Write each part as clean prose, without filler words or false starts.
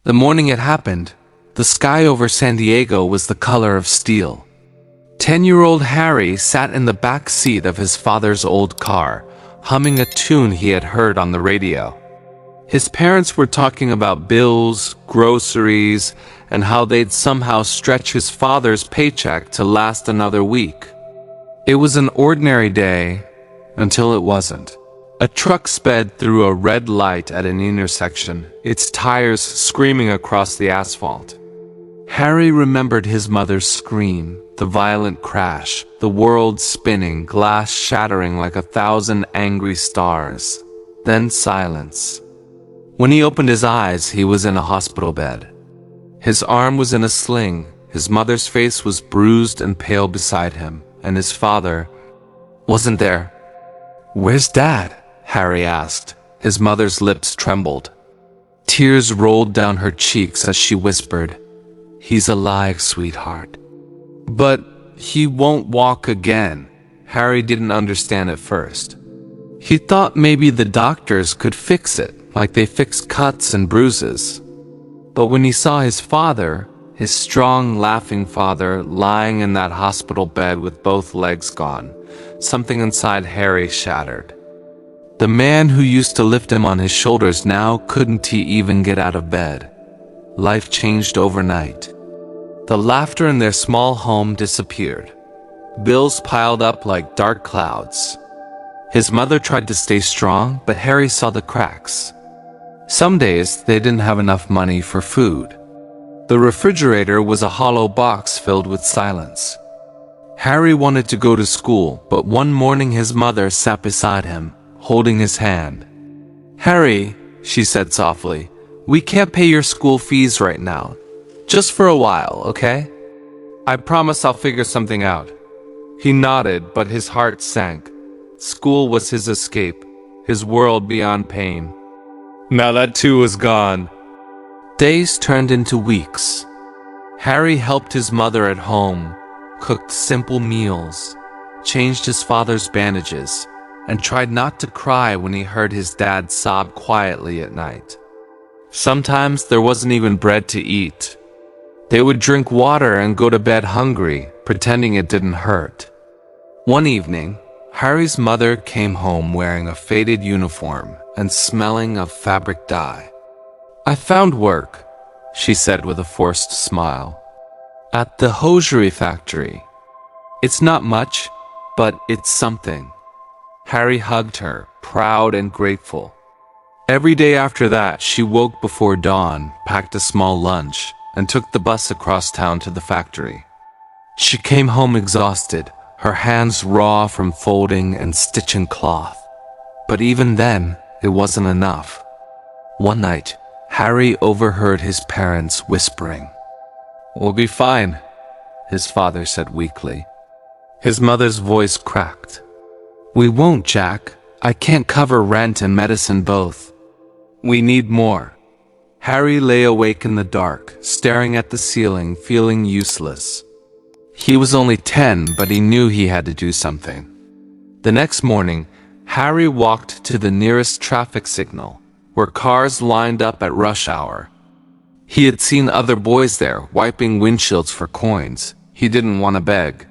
The morning it happened, the sky over San Diego was the color of steel. 10-year-old Harry sat in the back seat of his father's old car, humming a tune he had heard on the radio. His parents were talking about bills, groceries, and how they'd somehow stretch his father's paycheck to last another week. It was an ordinary day, until it wasn't. A truck sped through a red light at an intersection, its tires screaming across the asphalt. Harry remembered his mother's scream, the violent crash, the world spinning, glass shattering like 1,000 angry stars. Then silence. When he opened his eyes, he was in a hospital bed. His arm was in a sling, his mother's face was bruised and pale beside him, and his father wasn't there. "Where's Dad?" Harry asked. His mother's lips trembled. Tears rolled down her cheeks as she whispered, "He's alive, sweetheart." "But he won't walk again." Harry didn't understand at first. He thought maybe the doctors could fix it, like they fix cuts and bruises. But when he saw his father, his strong, laughing father, lying in that hospital bed with both legs gone, something inside Harry shattered. The man who used to lift him on his shoulders, now couldn't he even get out of bed? Life changed overnight. The laughter in their small home disappeared. Bills piled up like dark clouds. His mother tried to stay strong, but Harry saw the cracks. Some days they didn't have enough money for food. The refrigerator was a hollow box filled with silence. Harry wanted to go to school, but one morning his mother sat beside him, holding his hand. "Harry," she said softly, "we can't pay your school fees right now. Just for a while, okay? I promise I'll figure something out." He nodded, but his heart sank. School was his escape, his world beyond pain. Now that too was gone. Days turned into weeks. Harry helped his mother at home, cooked simple meals, changed his father's bandages, and tried not to cry when he heard his dad sob quietly at night. Sometimes there wasn't even bread to eat. They would drink water and go to bed hungry, pretending it didn't hurt. One evening, Harry's mother came home wearing a faded uniform and smelling of fabric dye. "I found work," she said with a forced smile. "At the hosiery factory. It's not much, but it's something." Harry hugged her, proud and grateful. Every day after that, she woke before dawn, packed a small lunch, and took the bus across town to the factory. She came home exhausted, her hands raw from folding and stitching cloth. But even then, it wasn't enough. One night, Harry overheard his parents whispering. "We'll be fine," his father said weakly. His mother's voice cracked. "We won't, Jack. I can't cover rent and medicine both. We need more." Harry lay awake in the dark, staring at the ceiling, feeling useless. He was only 10, but he knew he had to do something. The next morning, Harry walked to the nearest traffic signal, where cars lined up at rush hour. He had seen other boys there, wiping windshields for coins. He didn't want to beg.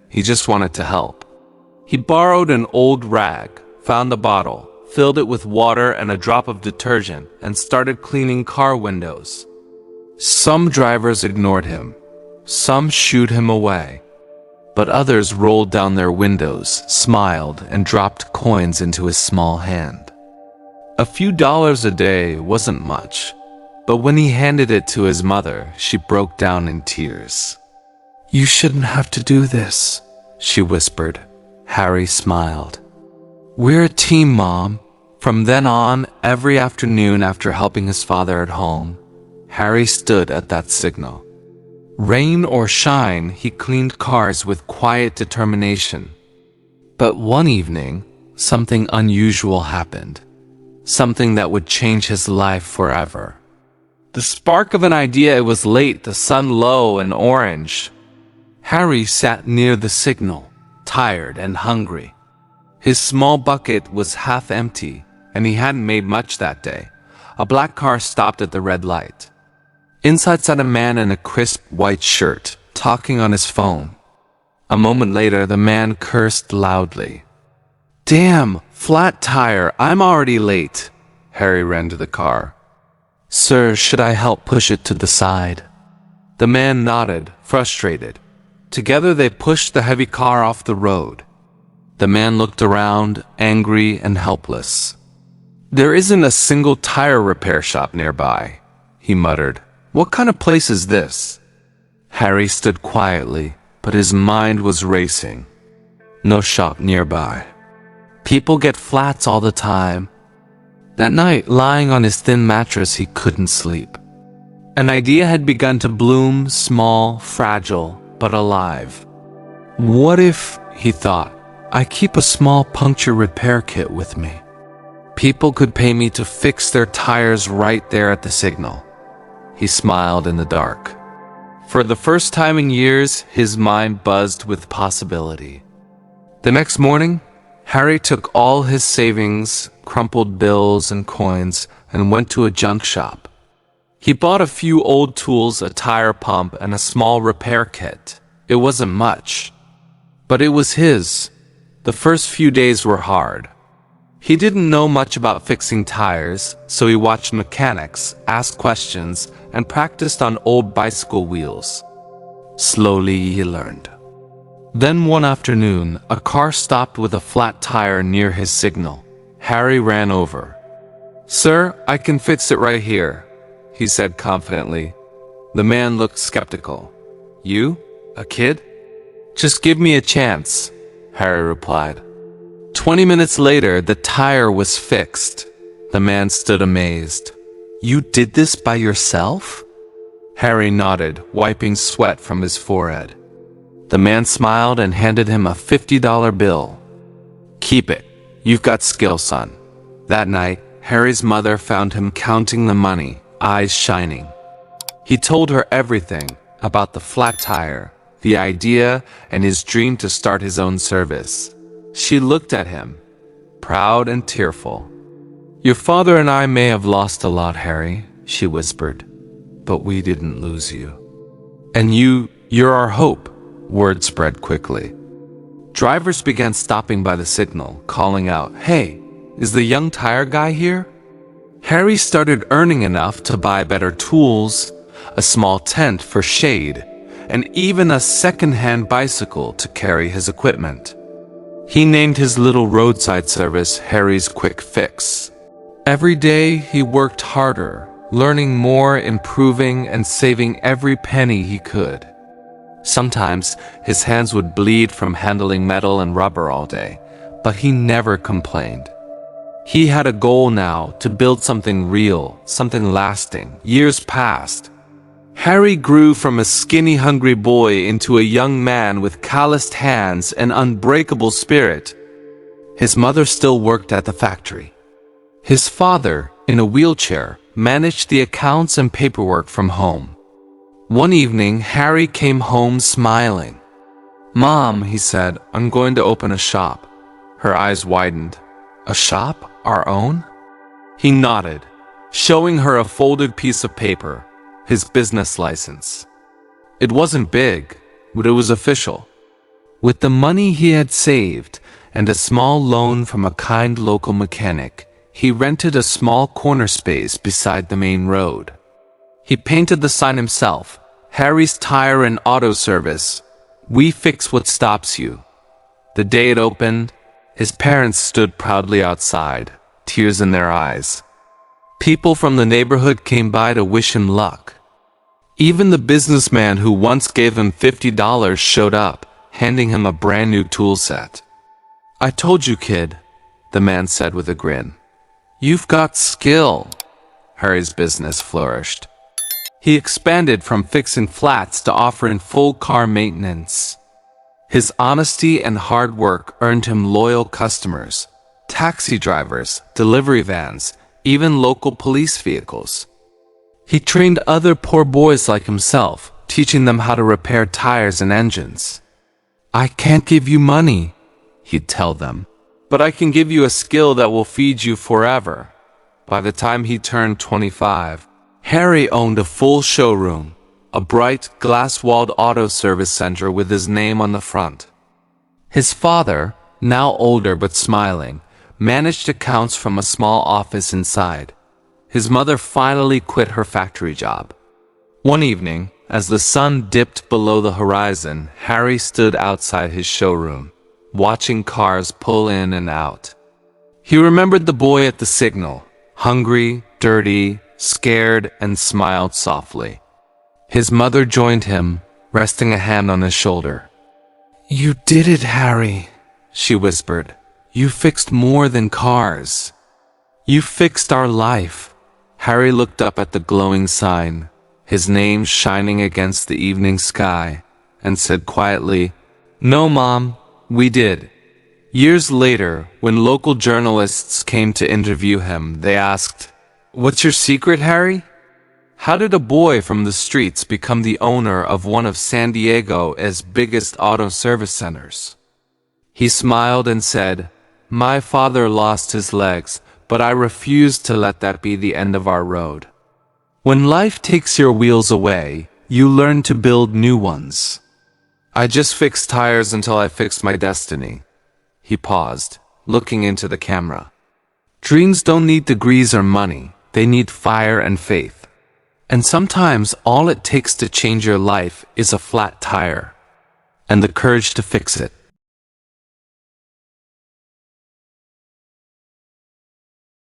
He just wanted to help. He borrowed an old rag, found a bottle, filled it with water and a drop of detergent, and started cleaning car windows. Some drivers ignored him. Some shooed him away. But others rolled down their windows, smiled, and dropped coins into his small hand. A few dollars a day wasn't much, but when he handed it to his mother, she broke down in tears. "You shouldn't have to do this," she whispered. Harry smiled. "We're a team, Mom." From then on, every afternoon after helping his father at home, Harry stood at that signal. Rain or shine, he cleaned cars with quiet determination. But one evening, something unusual happened. Something that would change his life forever. The spark of an idea. It was late, the sun low and orange. Harry sat near the signal, tired and hungry. His small bucket was half empty, and he hadn't made much that day. A black car stopped at the red light. Inside sat a man in a crisp white shirt, talking on his phone. A moment later, the man cursed loudly. "Damn, flat tire, I'm already late." Harry ran to the car. "Sir, should I help push it to the side?" The man nodded, frustrated. Together they pushed the heavy car off the road. The man looked around, angry and helpless. "There isn't a single tire repair shop nearby," he muttered. "What kind of place is this?" Harry stood quietly, but his mind was racing. No shop nearby. People get flats all the time. That night, lying on his thin mattress, he couldn't sleep. An idea had begun to bloom, small, fragile, but alive. What if, he thought, I keep a small puncture repair kit with me? People could pay me to fix their tires right there at the signal. He smiled in the dark. For the first time in years, his mind buzzed with possibility. The next morning, Harry took all his savings, crumpled bills and coins, and went to a junk shop. He bought a few old tools, a tire pump, and a small repair kit. It wasn't much, but it was his. The first few days were hard. He didn't know much about fixing tires, so he watched mechanics, asked questions, and practiced on old bicycle wheels. Slowly he learned. Then one afternoon, a car stopped with a flat tire near his signal. Harry ran over. "Sir, I can fix it right here," he said confidently. The man looked skeptical. "You? A kid?" "Just give me a chance," Harry replied. 20 minutes later, the tire was fixed. The man stood amazed. "You did this by yourself?" Harry nodded, wiping sweat from his forehead. The man smiled and handed him a $50 bill. "Keep it. You've got skill, son." That night, Harry's mother found him counting the money, eyes shining. He told her everything about the flat tire, the idea, and his dream to start his own service. She looked at him, proud and tearful. "Your father and I may have lost a lot, Harry," she whispered, "but we didn't lose you. And you're our hope." Word spread quickly. Drivers began stopping by the signal, calling out, "Hey, is the young tire guy here?" Harry started earning enough to buy better tools, a small tent for shade, and even a second-hand bicycle to carry his equipment. He named his little roadside service Harry's Quick Fix. Every day he worked harder, learning more, improving, and saving every penny he could. Sometimes his hands would bleed from handling metal and rubber all day, but he never complained. He had a goal now, to build something real, something lasting. Years passed. Harry grew from a skinny, hungry boy into a young man with calloused hands and unbreakable spirit. His mother still worked at the factory. His father, in a wheelchair, managed the accounts and paperwork from home. One evening, Harry came home smiling. "Mom," he said, "I'm going to open a shop." Her eyes widened. "A shop? Our own?" He nodded, showing her a folded piece of paper, his business license. It wasn't big, but it was official. With the money he had saved and a small loan from a kind local mechanic, he rented a small corner space beside the main road. He painted the sign himself, "Harry's Tire and Auto Service. We fix what stops you." The day it opened, his parents stood proudly outside, tears in their eyes. People from the neighborhood came by to wish him luck. Even the businessman who once gave him $50 showed up, handing him a brand new tool set. "I told you, kid," the man said with a grin. "You've got skill." Harry's business flourished. He expanded from fixing flats to offering full car maintenance. His honesty and hard work earned him loyal customers, taxi drivers, delivery vans, even local police vehicles. He trained other poor boys like himself, teaching them how to repair tires and engines. "I can't give you money," he'd tell them, "but I can give you a skill that will feed you forever." By the time he turned 25, Harry owned a full showroom, a bright, glass-walled auto service center with his name on the front. His father, now older but smiling, managed accounts from a small office inside. His mother finally quit her factory job. One evening, as the sun dipped below the horizon, Harry stood outside his showroom, watching cars pull in and out. He remembered the boy at the signal, hungry, dirty, scared, and smiled softly. His mother joined him, resting a hand on his shoulder. "You did it, Harry," she whispered. "You fixed more than cars. You fixed our life." Harry looked up at the glowing sign, his name shining against the evening sky, and said quietly, "No, Mom, we did." Years later, when local journalists came to interview him, they asked, "What's your secret, Harry? How did a boy from the streets become the owner of one of San Diego's biggest auto service centers?" He smiled and said, "My father lost his legs, but I refused to let that be the end of our road. When life takes your wheels away, you learn to build new ones. I just fixed tires until I fixed my destiny." He paused, looking into the camera. Dreams don't need degrees or money, they need fire and faith. And sometimes all it takes to change your life is a flat tire and the courage to fix it.